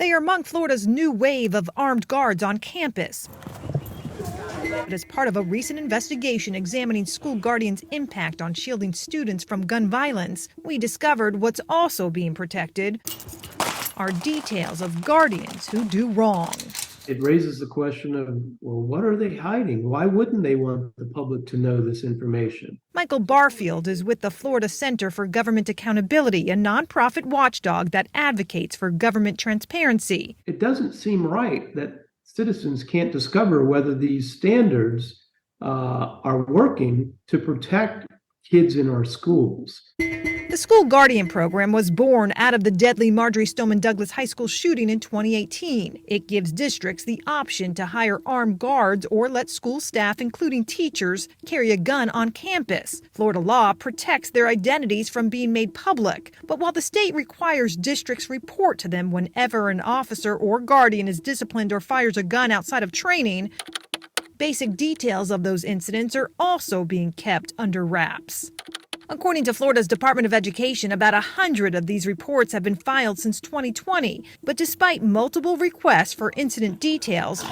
They are among Florida's new wave of armed guards on campus. But as part of a recent investigation examining school guardians' impact on shielding students from gun violence, we discovered what's also being protected are details of guardians who do wrong. It raises the question of, well, what are they hiding? Why wouldn't they want the public to know this information? Michael Barfield is with the Florida Center for Government Accountability, a nonprofit watchdog that advocates for government transparency. It doesn't seem right that citizens can't discover whether these standards are working to protect kids in our schools. The School Guardian program was born out of the deadly Marjory Stoneman Douglas High School shooting in 2018. It gives districts the option to hire armed guards or let school staff, including teachers, carry a gun on campus. Florida law protects their identities from being made public. But while the state requires districts report to them whenever an officer or guardian is disciplined or fires a gun outside of training, basic details of those incidents are also being kept under wraps. According to Florida's Department of Education, about 100 of these reports have been filed since 2020. But despite multiple requests for incident details,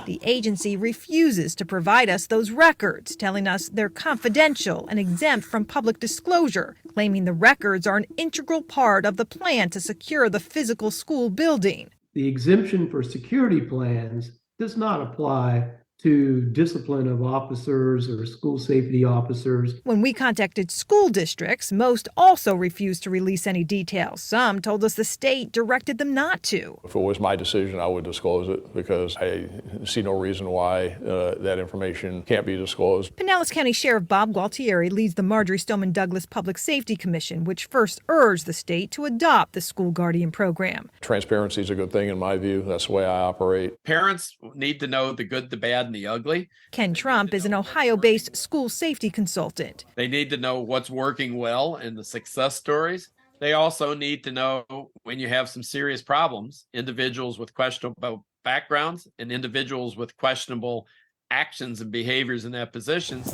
the agency refuses to provide us those records, telling us they're confidential and exempt from public disclosure, claiming the records are an integral part of the plan to secure the physical school building. The exemption for security plans does not apply to discipline of officers or school safety officers. When we contacted school districts, most also refused to release any details. Some told us the state directed them not to. If it was my decision, I would disclose it because I see no reason why that information can't be disclosed. Pinellas County Sheriff Bob Gualtieri leads the Marjory Stoneman Douglas Public Safety Commission, which first urged the state to adopt the School Guardian program. Transparency is a good thing in my view. That's the way I operate. Parents need to know the good, the bad, and the ugly. Ken Trump is an Ohio-based school safety consultant. They need to know what's working well and the success stories. They also need to know when you have some serious problems, individuals with questionable backgrounds and individuals with questionable actions and behaviors in their positions.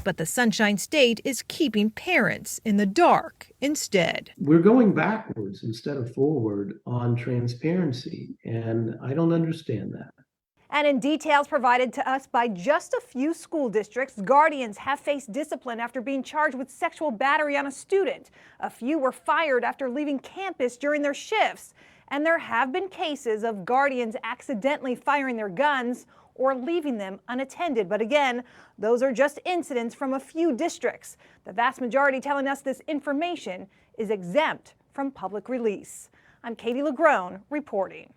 But the Sunshine State is keeping parents in the dark instead. We're going backwards instead of forward on transparency, and I don't understand that. And in details provided to us by just a few school districts, guardians have faced discipline after being charged with sexual battery on a student. A few were fired after leaving campus during their shifts. And there have been cases of guardians accidentally firing their guns or leaving them unattended. But again, those are just incidents from a few districts. The vast majority telling us this information is exempt from public release. I'm Katie LaGrone reporting.